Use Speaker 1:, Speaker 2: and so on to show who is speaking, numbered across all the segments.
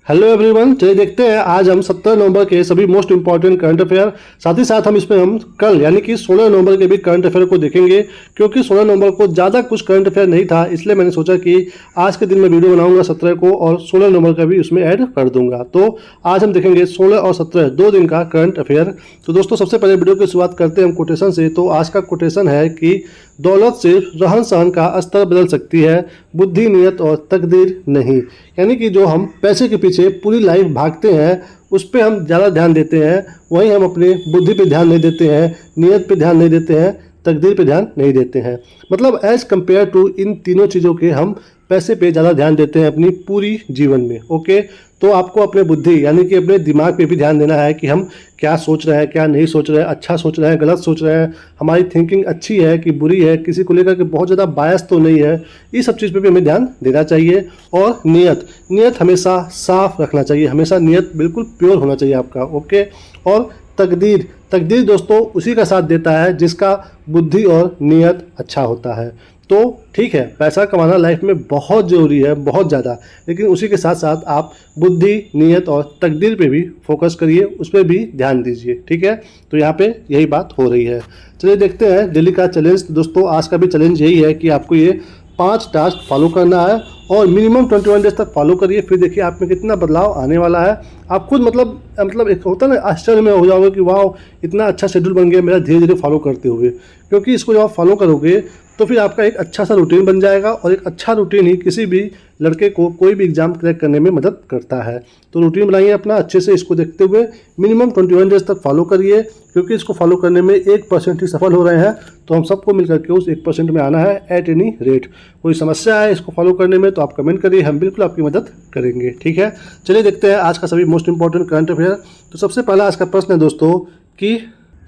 Speaker 1: Hello everyone, चलिए देखते हैं आज हम 17 नवंबर के सभी मोस्ट इंपॉर्टेंट करंट अफेयर, साथ ही साथ हम इसमें हम कल यानी कि 16 नवंबर के भी करंट अफेयर को देखेंगे। क्योंकि 16 नवंबर को ज़्यादा कुछ करंट अफेयर नहीं था, इसलिए मैंने सोचा कि आज के दिन में वीडियो बनाऊंगा 17 को और 16 नवंबर का भी उसमें ऐड कर दूंगा। तो आज हम देखेंगे 16 और 17 दो दिन का करंट अफेयर। तो दोस्तों, सबसे पहले वीडियो की शुरुआत करते हैं हम कोटेशन से। तो आज का कोटेशन है कि दौलत सिर्फ रहन सहन का स्तर बदल सकती है, बुद्धि, नियत और तकदीर नहीं। यानी कि जो हम पैसे के पीछे पूरी लाइफ भागते हैं उस पर हम ज़्यादा ध्यान देते हैं, वहीं हम अपनी बुद्धि पे ध्यान नहीं देते हैं, नियत पे ध्यान नहीं देते हैं, तकदीर पे ध्यान नहीं देते हैं। मतलब एज़ कम्पेयर टू इन तीनों चीज़ों के हम पैसे पे ज़्यादा ध्यान देते हैं अपनी पूरी जीवन में। ओके, तो आपको अपने बुद्धि यानी कि अपने दिमाग पे भी ध्यान देना है कि हम क्या सोच रहे हैं, क्या नहीं सोच रहे हैं, अच्छा सोच रहे हैं, गलत सोच रहे हैं, हमारी थिंकिंग अच्छी है कि बुरी है, किसी को लेकर के बहुत ज़्यादा बायस तो नहीं है। इस सब चीज़ पे भी हमें ध्यान देना चाहिए। और नियत हमेशा साफ रखना चाहिए, हमेशा नियत बिल्कुल प्योर होना चाहिए आपका। ओके, और तकदीर दोस्तों उसी का साथ देता है जिसका बुद्धि और नियत अच्छा होता है। तो ठीक है, पैसा कमाना लाइफ में बहुत ज़रूरी है, बहुत ज़्यादा, लेकिन उसी के साथ साथ आप बुद्धि, नियत और तकदीर पे भी फोकस करिए, उस पर भी ध्यान दीजिए। ठीक है, तो यहाँ पे यही बात हो रही है। चलिए देखते हैं डेली का चैलेंज। दोस्तों, आज का भी चैलेंज यही है कि आपको ये 5 टास्क फॉलो करना है और मिनिमम 21 डेज तक फॉलो करिए। फिर देखिए आप में कितना बदलाव आने वाला है। आप खुद मतलब एक होता है ना, आश्चर्य में हो जाओगे कि वाह, इतना अच्छा शेड्यूल बन गया मेरा धीरे धीरे फॉलो करते हुए। क्योंकि इसको जब आप फॉलो करोगे तो फिर आपका एक अच्छा सा रूटीन बन जाएगा, और एक अच्छा रूटीन ही किसी भी लड़के को कोई भी एग्जाम क्रैक करने में मदद करता है। तो रूटीन बनाइए अपना अच्छे से, इसको देखते हुए मिनिमम 21 डेज तक फॉलो करिए। क्योंकि इसको फॉलो करने में 1% ही सफल हो रहे हैं, तो हम सबको मिलकर के उस 1% में आना है एट एनी रेट। कोई समस्या है इसको फॉलो करने में तो आप कमेंट करिए, हम बिल्कुल आपकी मदद करेंगे। ठीक है, चलिए देखते हैं आज का सभी मोस्ट इंपॉर्टेंट करंट अफेयर। तो सबसे पहला आज का प्रश्न है दोस्तों कि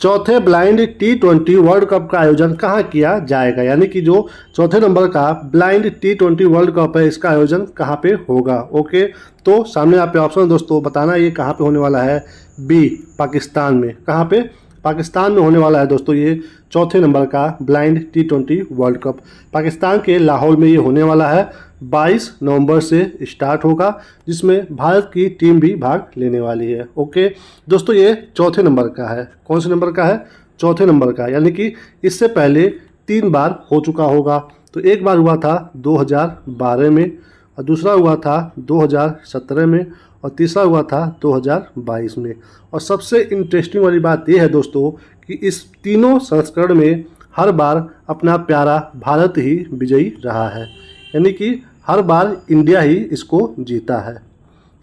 Speaker 1: चौथे ब्लाइंड T20 वर्ल्ड कप का आयोजन कहाँ किया जाएगा। यानी कि जो चौथे नंबर का ब्लाइंड T20 वर्ल्ड कप है, इसका आयोजन कहाँ पे होगा। ओके, तो सामने आप पे ऑप्शन दोस्तों, बताना ये कहाँ पे होने वाला है। बी, पाकिस्तान में। कहाँ पे? पाकिस्तान में होने वाला है दोस्तों ये चौथे नंबर का blind T20 world cup. Pakistan के लाहौर में ये होने वाला है। 22 नवंबर से स्टार्ट होगा, जिसमें भारत की टीम भी भाग लेने वाली है। ओके दोस्तों, ये चौथे नंबर का है। कौन से नंबर का है? चौथे नंबर का। यानी कि इससे पहले 3 बार हो चुका होगा। तो एक बार हुआ था 2012 में, और दूसरा हुआ था 2017 में, और तीसरा हुआ था 2022 में। और सबसे इंटरेस्टिंग वाली बात यह है दोस्तों कि इस तीनों संस्करण में हर बार अपना प्यारा भारत ही विजयी रहा है। यानी कि हर बार इंडिया ही इसको जीता है।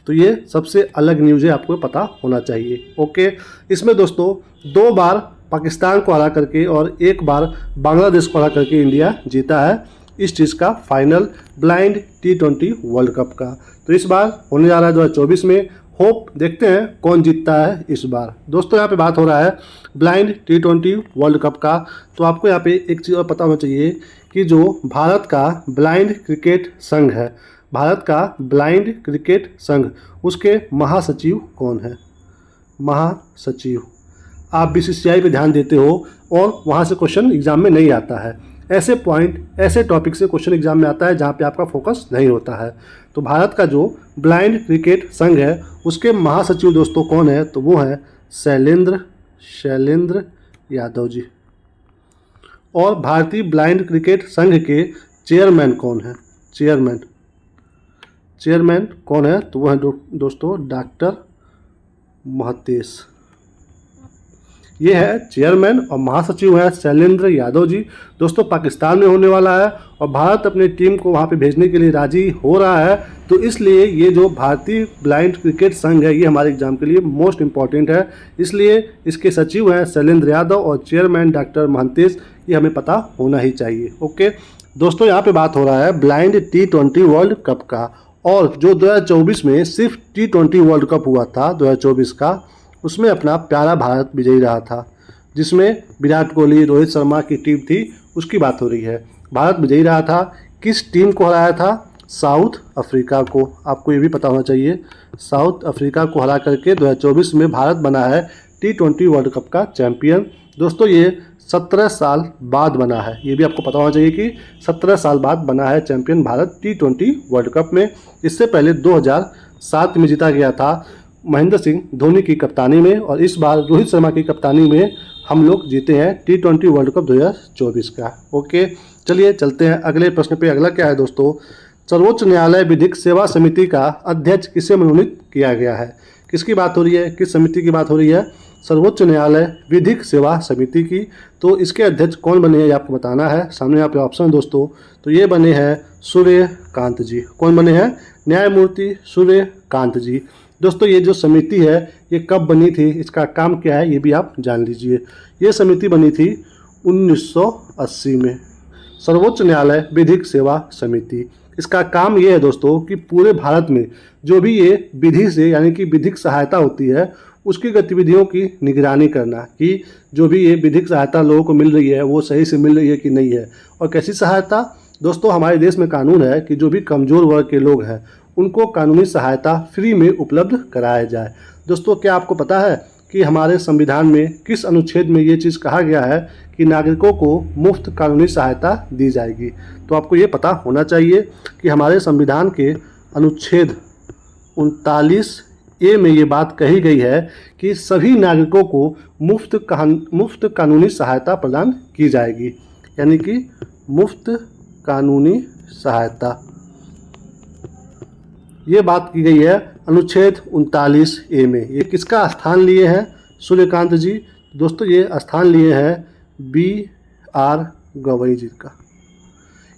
Speaker 1: तो ये सबसे अलग न्यूज़ है, आपको पता होना चाहिए। ओके, इसमें दोस्तों 2 बार पाकिस्तान को हरा करके और 1 बार बांग्लादेश को हरा करके इंडिया जीता है इस चीज़ का final blind T20 world cup का। तो इस बार होने जा रहा है 2024 में। होप देखते हैं कौन जीतता है इस बार। दोस्तों, यहाँ पे बात हो रहा है ब्लाइंड T20 वर्ल्ड कप का। तो आपको यहाँ पे एक चीज़ और पता होना चाहिए कि जो भारत का ब्लाइंड क्रिकेट संघ है, भारत का ब्लाइंड क्रिकेट संघ, उसके महासचिव कौन है? महासचिव। आप BCCI पे ध्यान देते हो और वहाँ से क्वेश्चन एग्जाम में नहीं आता है। ऐसे पॉइंट, ऐसे टॉपिक से क्वेश्चन एग्जाम में आता है जहाँ पे आपका फोकस नहीं होता है। तो भारत का जो ब्लाइंड क्रिकेट संघ है उसके महासचिव दोस्तों कौन है? तो वो है शैलेंद्र यादव जी। और भारतीय ब्लाइंड क्रिकेट संघ के चेयरमैन कौन है? चेयरमैन कौन है? तो वो है दोस्तों डॉक्टर महतेश। ये है चेयरमैन, और महासचिव है शैलेंद्र यादव जी। दोस्तों, पाकिस्तान में होने वाला है और भारत अपनी टीम को वहाँ पे भेजने के लिए राजी हो रहा है। तो इसलिए ये जो भारतीय ब्लाइंड क्रिकेट संघ है ये हमारे एग्जाम के लिए मोस्ट इम्पॉर्टेंट है। इसलिए इसके सचिव हैं शैलेंद्र यादव और चेयरमैन डॉक्टर महंतेश, ये हमें पता होना ही चाहिए। ओके दोस्तों, यहाँ पे बात हो रहा है ब्लाइंड T20 वर्ल्ड कप का। और जो 2024 में सिर्फ T20 वर्ल्ड कप हुआ था 2024 का, उसमें अपना प्यारा भारत विजयी रहा था, जिसमें विराट कोहली, रोहित शर्मा की टीम थी, उसकी बात हो रही है। भारत विजयी रहा था। किस टीम को हराया था? साउथ अफ्रीका को। आपको ये भी पता होना चाहिए, साउथ अफ्रीका को हरा करके 2024 में भारत बना है T20 वर्ल्ड कप का चैंपियन। दोस्तों, ये 17 साल बाद बना है। ये भी आपको पता होना चाहिए कि 17 साल बाद बना है champion Bharat T20 world cup में। इससे पहले 2007 में जीता गया था महेंद्र सिंह धोनी की कप्तानी में, और इस बार रोहित शर्मा की कप्तानी में हम लोग जीते हैं T20 वर्ल्ड कप 2024 का। ओके, चलिए चलते हैं अगले प्रश्न पे। अगला क्या है दोस्तों, सर्वोच्च न्यायालय विधिक सेवा समिति का अध्यक्ष किसे मनोनीत किया गया है? किसकी बात हो रही है, किस समिति की बात हो रही है? सर्वोच्च न्यायालय विधिक सेवा समिति की। तो इसके अध्यक्ष कौन बने हैं ये आपको बताना है। सामने यहाँ पे ऑप्शन है दोस्तों, तो ये बने हैं सूर्यकांत जी। कौन बने हैं? न्यायमूर्ति सूर्यकांत जी। दोस्तों ये जो समिति है ये कब बनी थी, इसका काम क्या है, ये भी आप जान लीजिए। ये समिति बनी थी 1980 में, सर्वोच्च न्यायालय विधिक सेवा समिति। इसका काम ये है दोस्तों कि पूरे भारत में जो भी ये विधि से यानी कि विधिक सहायता होती है उसकी गतिविधियों की निगरानी करना, कि जो भी ये विधिक सहायता लोगों को मिल रही है वो सही से मिल रही है कि नहीं है। और कैसी सहायता दोस्तों, हमारे देश में कानून है कि जो भी कमज़ोर वर्ग के लोग हैं उनको कानूनी सहायता फ्री में उपलब्ध कराया जाए। दोस्तों क्या आपको पता है कि हमारे संविधान में किस अनुच्छेद में ये चीज़ कहा गया है कि नागरिकों को मुफ्त कानूनी सहायता दी जाएगी? तो आपको ये पता होना चाहिए कि हमारे संविधान के अनुच्छेद 39A में ये बात कही गई है कि सभी नागरिकों को मुफ्त कानूनी सहायता प्रदान की जाएगी, यानी कि मुफ्त कानूनी सहायता। ये बात की गई है अनुच्छेद 39A में। ये किसका स्थान लिए हैं सूर्यकांत जी? दोस्तों ये स्थान लिए हैं B.R. गवई जी का,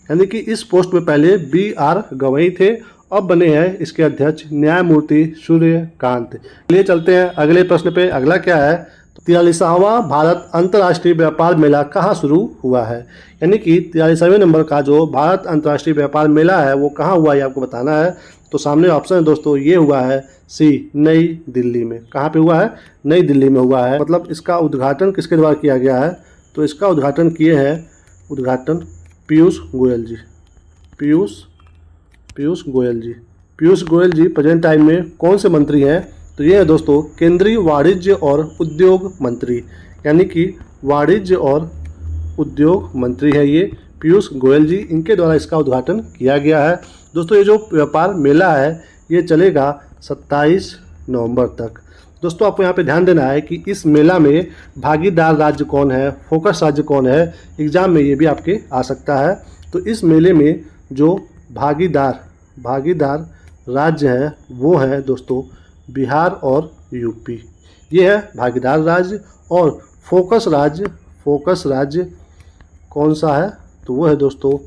Speaker 1: यानी कि इस पोस्ट में पहले B.R. गवई थे, अब बने हैं इसके अध्यक्ष न्यायमूर्ति सूर्यकांत। लिए चलते हैं अगले प्रश्न पे। अगला क्या है, 43वां भारत अंतर्राष्ट्रीय व्यापार मेला कहाँ शुरू हुआ है? यानी कि 43वें नंबर का जो भारत अंतर्राष्ट्रीय व्यापार मेला है वो कहाँ हुआ है आपको बताना है। तो सामने ऑप्शन है दोस्तों, ये हुआ है सी, नई दिल्ली में। कहाँ पे हुआ है? नई दिल्ली में हुआ है। मतलब इसका उद्घाटन किसके द्वारा किया गया है? तो इसका उद्घाटन किए हैं पीयूष गोयल जी। पीयूष गोयल जी प्रेजेंट टाइम में कौन से मंत्री हैं? तो ये है दोस्तों केंद्रीय वाणिज्य और उद्योग मंत्री, यानी कि वाणिज्य और उद्योग मंत्री है ये पीयूष गोयल जी। इनके द्वारा इसका उद्घाटन किया गया है। दोस्तों ये जो व्यापार मेला है ये चलेगा 27 नवंबर तक। दोस्तों आपको यहाँ पे ध्यान देना है कि इस मेला में भागीदार राज्य कौन है, फोकस राज्य कौन है, एग्जाम में ये भी आपके आ सकता है। तो इस मेले में जो भागीदार राज्य हैं वो है दोस्तों बिहार और यूपी। ये है भागीदार राज्य। और फोकस राज्य कौन सा है? तो वो है दोस्तों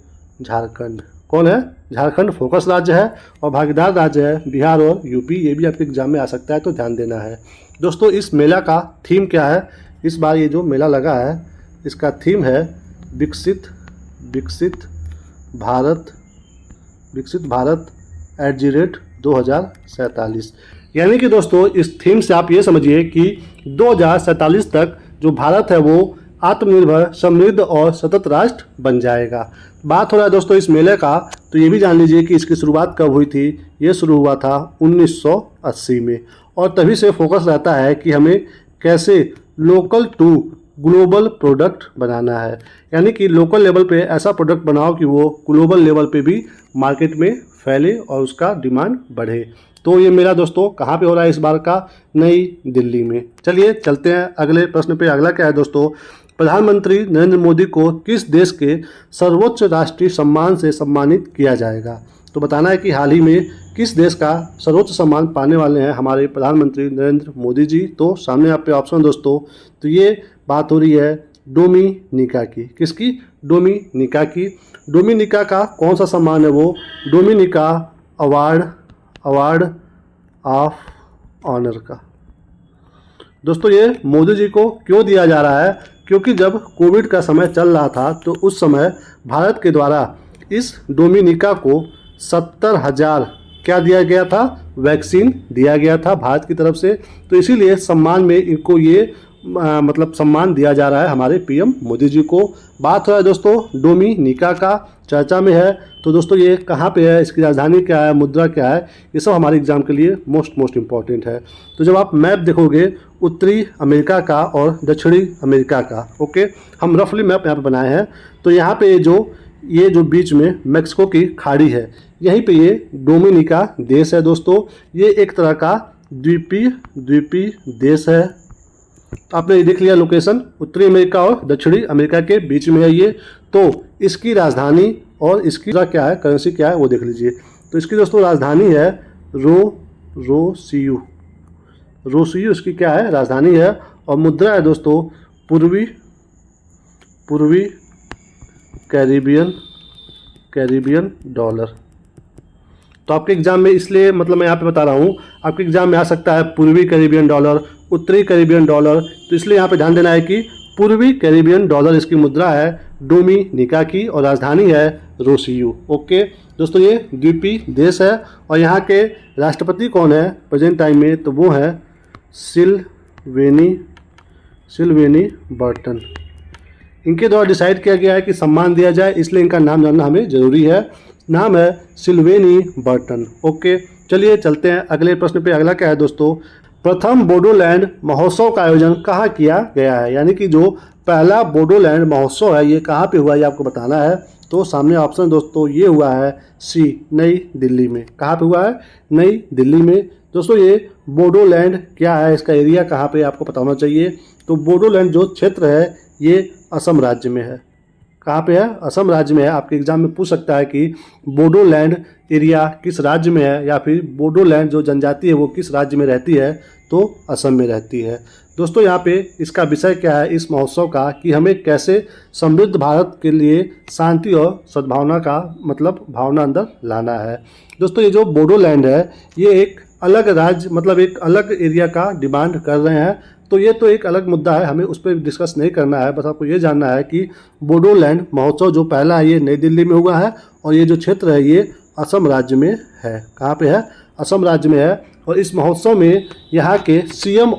Speaker 1: झारखंड। कौन है? झारखंड फोकस राज्य है, और भागीदार राज्य है बिहार और यूपी। ये भी आपके एग्जाम में आ सकता है, तो ध्यान देना है। दोस्तों इस मेला का थीम क्या है? इस बार ये जो मेला लगा है इसका थीम है विकसित भारत @2047। यानी कि दोस्तों इस थीम से आप ये समझिए कि 2047 तक जो भारत है वो आत्मनिर्भर, समृद्ध और सतत राष्ट्र बन जाएगा। बात हो रहा है दोस्तों इस मेले का, तो ये भी जान लीजिए कि इसकी शुरुआत कब हुई थी। ये शुरू हुआ था 1980 में, और तभी से फोकस रहता है कि हमें कैसे लोकल टू ग्लोबल प्रोडक्ट बनाना है, यानी कि लोकल लेवल पे ऐसा प्रोडक्ट बनाओ कि वो ग्लोबल लेवल पे भी मार्केट में फैले और उसका डिमांड बढ़े। तो ये मेला दोस्तों कहाँ पे हो रहा है इस बार का? नई दिल्ली में। चलिए चलते हैं अगले प्रश्न पे। अगला क्या है दोस्तों, प्रधानमंत्री नरेंद्र मोदी को किस देश के सर्वोच्च राष्ट्रीय सम्मान से सम्मानित किया जाएगा? तो बताना है कि हाल ही में किस देश का सर्वोच्च सम्मान पाने वाले हैं हमारे प्रधानमंत्री नरेंद्र मोदी जी। तो सामने आप पे ऑप्शन दोस्तों, तो ये बात हो रही है डोमिनिका की। किसकी? डोमिनिका की। डोमिनिका का कौन सा सम्मान है वो? डोमिनिका अवार्ड ऑफ ऑनर का। दोस्तों ये मोदी जी को क्यों दिया जा रहा है? क्योंकि जब कोविड का समय चल रहा था तो उस समय भारत के द्वारा इस डोमिनिका को 70,000 क्या दिया गया था? वैक्सीन दिया गया था भारत की तरफ से। तो इसीलिए सम्मान में इनको ये मतलब सम्मान दिया जा रहा है हमारे पीएम मोदी जी को। बात हो रहा है दोस्तों डोमिनिका का, चर्चा में है। तो दोस्तों ये कहाँ पे है, इसकी राजधानी क्या है, मुद्रा क्या है, ये सब हमारे एग्जाम के लिए मोस्ट इम्पॉर्टेंट है। तो जब आप मैप देखोगे उत्तरी अमेरिका का और दक्षिणी अमेरिका का। ओके, हम रफली मैप यहाँ पे बनाए हैं। तो यहाँ पे ये जो बीच में मेक्सिको की खाड़ी है, यहीं पे ये डोमिनिका देश है दोस्तों। ये एक तरह का द्वीपीय देश है। आपने ये देख लिया लोकेशन, उत्तरी अमेरिका और दक्षिणी अमेरिका के बीच में है ये। तो इसकी राजधानी और इसकी क्या है, करेंसी क्या है वो देख लीजिए। तो इसकी दोस्तों राजधानी है रोसियो इसकी क्या है, राजधानी है। और मुद्रा है दोस्तों पूर्वी कैरिबियन डॉलर। तो आपके एग्जाम में, इसलिए मतलब मैं यहाँ पे बता रहा हूँ, आपके एग्जाम में आ सकता है पूर्वी कैरिबियन डॉलर, उत्तरी कैरिबियन डॉलर। तो इसलिए यहाँ पे ध्यान देना है कि पूर्वी कैरिबियन डॉलर इसकी मुद्रा है डोमिनिका की और राजधानी है रोसियो। ओके दोस्तों, ये द्वीपीय देश है। और यहाँ के राष्ट्रपति कौन है प्रेजेंट टाइम में, तो वो है सिल्वेनी बर्टन। इनके द्वारा डिसाइड किया गया है कि सम्मान दिया जाए, इसलिए इनका नाम जानना हमें जरूरी है। नाम है सिल्वेनी बर्टन। ओके, चलिए चलते हैं अगले प्रश्न पे। अगला क्या है दोस्तों, प्रथम बोडोलैंड महोत्सव का आयोजन कहाँ किया गया है। यानी कि जो पहला बोडोलैंड महोत्सव है ये कहाँ पे हुआ है, ये आपको बताना है। तो सामने ऑप्शन दोस्तों ये हुआ है सी, नई दिल्ली में। कहाँ पे हुआ है, नई दिल्ली में। दोस्तों ये बोडोलैंड क्या है, इसका एरिया कहाँ पे आपको पता होना चाहिए। तो बोडोलैंड जो क्षेत्र है ये असम राज्य में है। कहाँ पे है, असम राज्य में है। आपके एग्जाम में पूछ सकता है कि बोडोलैंड एरिया किस राज्य में है, या फिर बोडोलैंड जो जनजाति है वो किस राज्य में रहती है, तो असम में रहती है। दोस्तों यहाँ पे इसका विषय क्या है इस महोत्सव का, कि हमें कैसे समृद्ध भारत के लिए शांति और सद्भावना का मतलब भावना अंदर लाना है। दोस्तों ये जो बोडोलैंड है ये एक अलग राज्य मतलब एक अलग एरिया का डिमांड कर रहे हैं। तो ये तो एक अलग मुद्दा है, हमें उस पर डिस्कस नहीं करना है। बस आपको ये जानना है कि बोडोलैंड महोत्सव जो पहला है ये नई दिल्ली में हुआ है, और ये जो क्षेत्र है ये असम राज्य में है। कहाँ पे है, असम राज्य में है। और इस महोत्सव में यहाँ के सीएम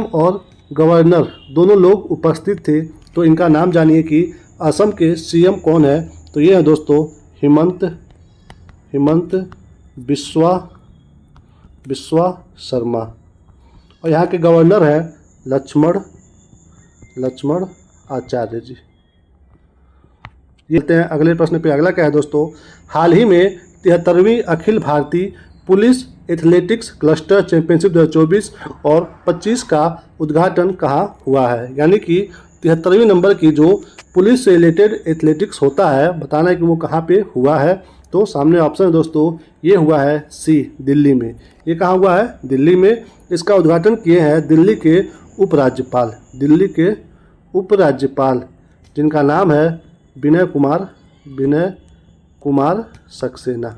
Speaker 1: और गवर्नर दोनों लोग उपस्थित थे। तो इनका नाम जानिए कि असम के सीएम कौन है। तो ये है दोस्तों हिमंत बिस्वा शर्मा। और यहाँ के गवर्नर हैं लक्ष्मण आचार्य जी। ये हैं अगले प्रश्न पे। अगला क्या है दोस्तों, हाल ही में 73वीं Akhil Bharatiya police athletics cluster championship 2024 और 25 का उद्घाटन कहाँ हुआ है। यानी कि 73वीं नंबर की जो पुलिस से रिलेटेड एथलेटिक्स होता है, बताना है कि वो कहाँ पे हुआ है। तो सामने ऑप्शन है दोस्तों, ये हुआ है सी, दिल्ली में। ये कहाँ हुआ है, दिल्ली में। इसका उद्घाटन किए हैं दिल्ली के उपराज्यपाल जिनका नाम है विनय कुमार सक्सेना।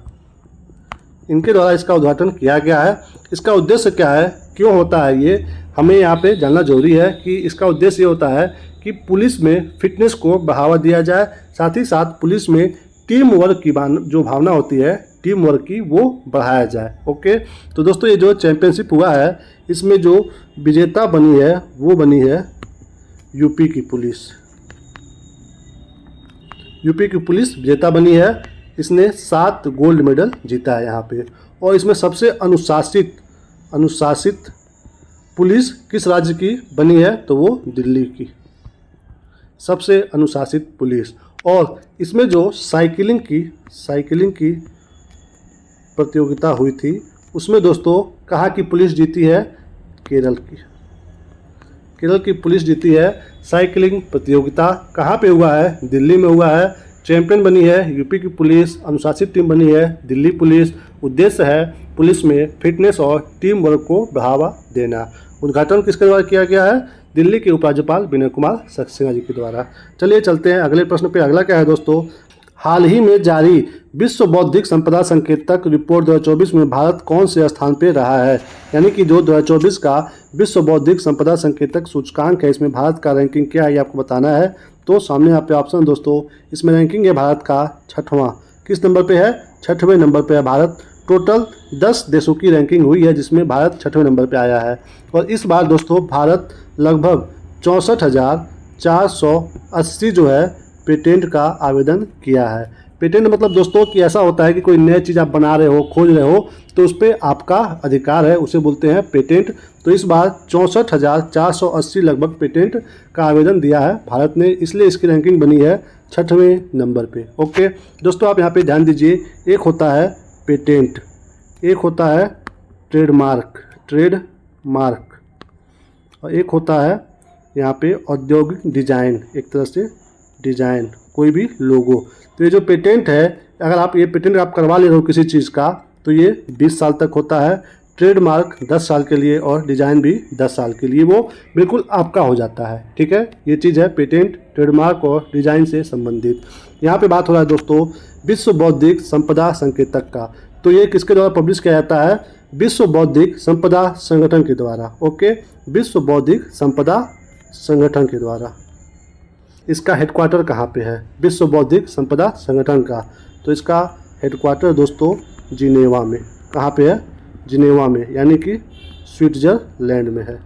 Speaker 1: इनके द्वारा इसका उद्घाटन किया गया है। इसका उद्देश्य क्या है, क्यों होता है, ये हमें यहाँ पे जानना जरूरी है। कि इसका उद्देश्य ये होता है कि पुलिस में फिटनेस को बढ़ावा दिया जाए, साथ ही साथ पुलिस में टीम वर्क की जो भावना होती है, टीम वर्क की, वो बढ़ाया जाए। ओके, तो दोस्तों ये जो चैंपियनशिप हुआ है इसमें जो विजेता बनी है वो बनी है यूपी की पुलिस विजेता बनी है। इसने 7 गोल्ड मेडल जीता है यहाँ पे। और इसमें सबसे अनुशासित पुलिस किस राज्य की बनी है, तो वो दिल्ली की सबसे अनुशासित पुलिस। और इसमें जो साइकिलिंग की प्रतियोगिता हुई थी उसमें दोस्तों कहाँ की पुलिस जीती है, केरल की पुलिस जीती है। साइकिलिंग प्रतियोगिता कहाँ पे हुआ है, दिल्ली में हुआ है। चैंपियन बनी है यूपी की पुलिस, अनुशासित टीम बनी है दिल्ली पुलिस। उद्देश्य है पुलिस में फिटनेस और टीम वर्क को बढ़ावा देना। उद्घाटन किसके द्वारा किया गया है, दिल्ली के उपराज्यपाल विनय कुमार सक्सेना जी के द्वारा। चलिए चलते हैं अगले प्रश्न पे। अगला क्या है दोस्तों, हाल ही में जारी विश्व बौद्धिक संपदा संकेतक रिपोर्ट 2024 में भारत कौन से स्थान पे रहा है। यानी कि जो 2024 का विश्व बौद्धिक संपदा संकेतक सूचकांक है, इसमें भारत का रैंकिंग क्या है ये आपको बताना है। तो सामने यहाँ पे ऑप्शन दोस्तों, इसमें रैंकिंग है भारत का 6वां। किस नंबर पे है, 6वें नंबर पे है भारत। टोटल 10 देशों की रैंकिंग हुई है जिसमें भारत 6वें नंबर पे आया है। और इस बार दोस्तों भारत लगभग 64,480 जो है पेटेंट का आवेदन किया है। पेटेंट मतलब दोस्तों कि ऐसा होता है कि कोई नई चीज़ आप बना रहे हो, खोज रहे हो, तो उस पर आपका अधिकार है, उसे बोलते हैं पेटेंट। तो इस बार 64,480 लगभग पेटेंट का आवेदन दिया है भारत ने, इसलिए इसकी रैंकिंग बनी है 6वें नंबर पे। ओके दोस्तों, आप यहाँ पे ध्यान दीजिए, एक होता है पेटेंट, एक होता है ट्रेडमार्क और एक होता है यहाँ पे औद्योगिक डिजाइन, एक तरह से डिजाइन, कोई भी लोगो। तो ये जो पेटेंट है, अगर आप ये पेटेंट आप करवा ले रहे हो किसी चीज़ का, तो ये 20 साल तक होता है, ट्रेडमार्क 10 साल के लिए और डिजाइन भी 10 साल के लिए, वो बिल्कुल आपका हो जाता है। ठीक है, ये चीज़ है पेटेंट, ट्रेडमार्क और डिजाइन से संबंधित। यहाँ पे बात हो रहा है दोस्तों विश्व बौद्धिक संपदा संकेतक का। तो ये किसके द्वारा पब्लिश किया जाता है? विश्व बौद्धिक संपदा संगठन के द्वारा। ओके, विश्व बौद्धिक संपदा संगठन के द्वारा। इसका हेडक्वार्टर कहाँ पे है? विश्व बौद्धिक संपदा संगठन का। तो इसका हेडक्वार्टर दोस्तों जिनेवा में। कहाँ पे है? जिनेवा में, यानी कि स्विट्जरलैंड में है।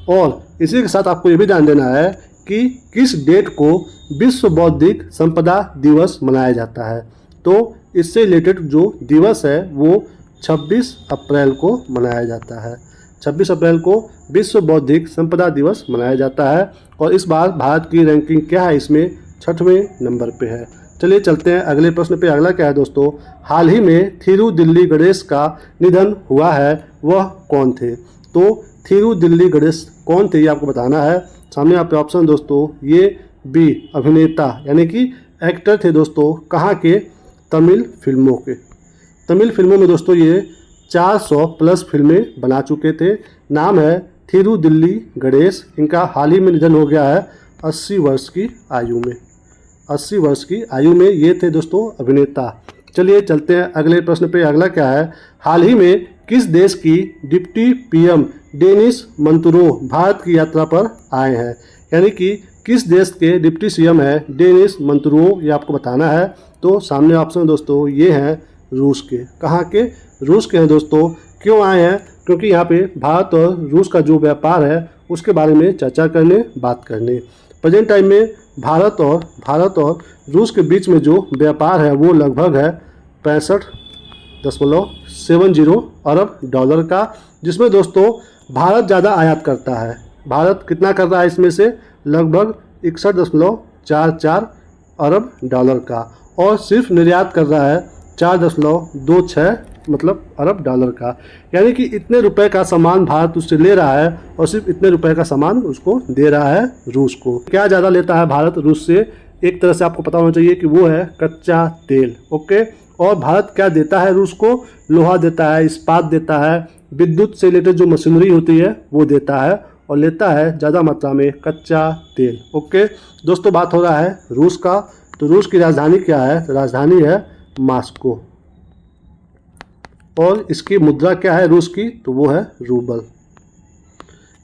Speaker 1: और इसी के साथ आपको ये भी ध्यान देना है कि किस डेट को विश्व बौद्धिक संपदा दिवस मनाया जाता है। तो इससे रिलेटेड जो दिवस है वो 26 अप्रैल को मनाया जाता है। 26 अप्रैल को विश्व बौद्धिक संपदा दिवस मनाया जाता है। और इस बार भारत की रैंकिंग क्या है? इसमें 6वें नंबर पे है। चलिए चलते हैं अगले प्रश्न पे। अगला क्या है दोस्तों? हाल ही में थिरू दिल्ली गणेश का निधन हुआ है, वह कौन थे? तो थिरू दिल्ली गणेश कौन थे ये आपको बताना है। सामने आपके ऑप्शन दोस्तों, ये बी अभिनेता यानी कि एक्टर थे दोस्तों। कहाँ के? तमिल फिल्मों के। तमिल फिल्मों में दोस्तों ये 400 प्लस फिल्में बना चुके थे। नाम है थिरू दिल्ली गणेश। इनका हाल ही में निधन हो गया है 80 वर्ष की आयु में। 80 वर्ष की आयु में ये थे दोस्तों अभिनेता। चलिए चलते हैं अगले प्रश्न पे। अगला क्या है? हाल ही में किस देश की डिप्टी पीएम डेनिस मंतुरो भारत की यात्रा पर आए हैं? यानी कि किस देश के डिप्टी सीएम है डेनिस मंतुरो, ये आपको बताना है। तो सामने ऑप्शन दोस्तों ये हैं रूस के। कहाँ के? रूस के हैं दोस्तों। क्यों आए हैं? क्योंकि यहाँ पे भारत और रूस का जो व्यापार है उसके बारे में चर्चा करने, बात करने। प्रेजेंट टाइम में भारत और रूस के बीच में जो व्यापार है वो लगभग है 65.70 अरब डॉलर का, जिसमें दोस्तों भारत ज़्यादा आयात करता है। भारत कितना कर रहा है इसमें से? लगभग 61.44 अरब डॉलर का, और सिर्फ निर्यात कर रहा है 4.26 मतलब अरब डॉलर का। यानी कि इतने रुपए का सामान भारत उससे ले रहा है और सिर्फ इतने रुपए का सामान उसको दे रहा है रूस को। क्या ज़्यादा लेता है भारत रूस से? एक तरह से आपको पता होना चाहिए कि वो है कच्चा तेल। ओके, और भारत क्या देता है रूस को? लोहा देता है, इस्पात देता है, विद्युत से रिलेटेड जो मशीनरी होती है वो देता है, और लेता है ज़्यादा मात्रा में कच्चा तेल। ओके दोस्तों, बात हो रहा है रूस का। तो रूस की राजधानी क्या है? तो राजधानी है मॉस्को। और इसकी मुद्रा क्या है रूस की? तो वो है रूबल।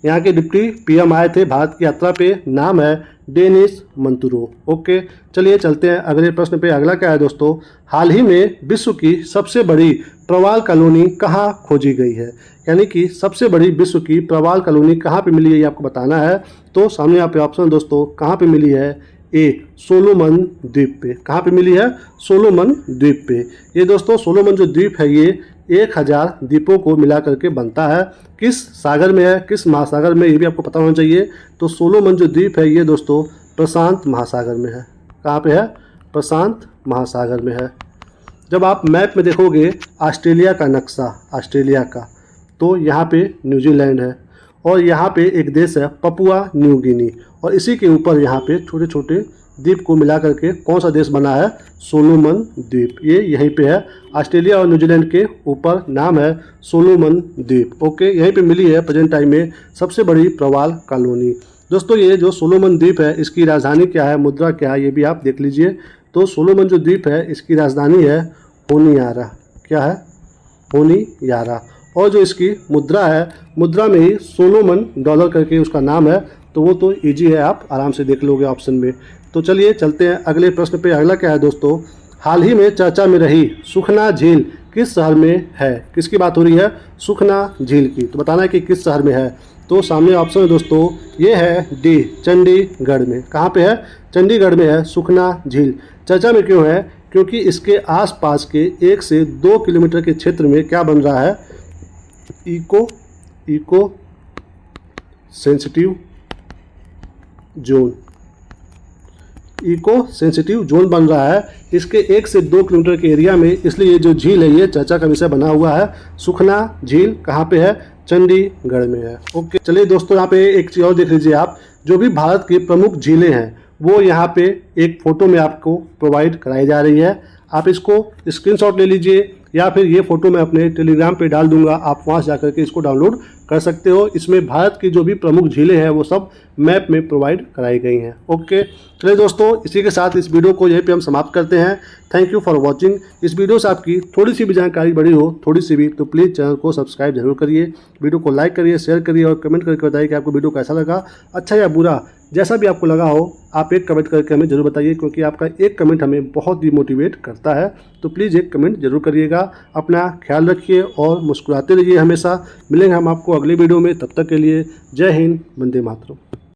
Speaker 1: यहाँ के डिप्टी पीएम आए थे भारत की यात्रा पे, नाम है डेनिस मंतुरो। ओके, चलिए चलते हैं अगले प्रश्न पे। अगला क्या है दोस्तों? हाल ही में विश्व की सबसे बड़ी प्रवाल कॉलोनी कहाँ खोजी गई है? यानी कि सबसे बड़ी विश्व की प्रवाल कॉलोनी कहाँ पे मिली है ये आपको बताना है। तो सामने यहाँ पे ऑप्शन दोस्तों कहाँ पे मिली है? ए सोलोमन द्वीप पे। कहाँ पे मिली है? सोलोमन द्वीप पे। ये दोस्तों सोलोमन जो द्वीप है ये 1000 द्वीपों को मिला करके बनता है। किस सागर में है, किस महासागर में, ये भी आपको पता होना चाहिए। तो सोलोमन जो द्वीप है ये दोस्तों प्रशांत महासागर में है। कहाँ पे है? प्रशांत महासागर में है। जब आप मैप में देखोगे ऑस्ट्रेलिया का नक्शा, ऑस्ट्रेलिया का, तो यहाँ पे न्यूजीलैंड है, और यहाँ पे एक देश है पपुआ न्यू गिनी, और इसी के ऊपर यहाँ पे छोटे छोटे द्वीप को मिला करके कौन सा देश बना है? सोलोमन द्वीप। ये यहीं पे है, ऑस्ट्रेलिया और न्यूजीलैंड के ऊपर, नाम है सोलोमन द्वीप। ओके, यहीं पे मिली है प्रेजेंट टाइम में सबसे बड़ी प्रवाल कॉलोनी। दोस्तों ये जो सोलोमन द्वीप है इसकी राजधानी क्या है, मुद्रा क्या है, ये भी आप देख लीजिए। तो सोलोमन जो द्वीप है इसकी राजधानी है होनियारा। क्या है? होनियारा। और जो इसकी मुद्रा है, मुद्रा में ही सोलोमन डॉलर करके उसका नाम है। तो वो तो इजी है, आप आराम से देख लोगे ऑप्शन में। तो चलिए चलते हैं अगले प्रश्न पे। अगला क्या है दोस्तों? हाल ही में चर्चा में रही सुखना झील किस शहर में है? किसकी बात हो रही है? सुखना झील की। तो बताना है कि किस शहर में है। तो सामने ऑप्शन है दोस्तों, ये है डी, चंडीगढ़ में। कहाँ पे है? चंडीगढ़ में है सुखना झील। चर्चा में क्यों है? क्योंकि इसके आसपास के 1 से 2 किलोमीटर के क्षेत्र में क्या बन रहा है? Eco sensitive zone, eco sensitive zone बन रहा है इसके 1 से 2 किलोमीटर के एरिया में, इसलिए ये जो झील है ये चर्चा का विषय बना हुआ है। सुखना झील कहाँ पे है? चंडीगढ़ में है। ओके, चलिए दोस्तों, यहाँ पे एक चीज़ और देख लीजिए आप, जो भी भारत की प्रमुख झीलें हैं वो यहाँ पे एक फ़ोटो में आपको प्रोवाइड कराई जा रही है। आप इसको स्क्रीनशॉट ले लीजिए या फिर ये फ़ोटो मैं अपने टेलीग्राम पे डाल दूंगा, आप वहाँ जा करके इसको डाउनलोड कर सकते हो। इसमें भारत की जो भी प्रमुख झीलें हैं वो सब मैप में प्रोवाइड कराई गई हैं। ओके, चलिए दोस्तों, इसी के साथ इस वीडियो को यहीं पे हम समाप्त करते हैं। Thank you for watching. इस वीडियो से आपकी थोड़ी सी भी जानकारी बढ़ी हो, थोड़ी सी भी, तो प्लीज़ चैनल को सब्सक्राइब जरूर करिए, वीडियो को लाइक करिए, शेयर करिए और कमेंट करके बताइए कि आपको वीडियो कैसा लगा, अच्छा या बुरा, जैसा भी आपको लगा हो आप एक कमेंट करके हमें ज़रूर बताइए, क्योंकि आपका एक कमेंट हमें बहुत ही मोटिवेट करता है। तो प्लीज़ एक कमेंट जरूर करिएगा। अपना ख्याल रखिए और मुस्कुराते रहिए हमेशा। मिलेंगे हम आपको अगले वीडियो में, तब तक के लिए जय हिंद, वंदे मातरम।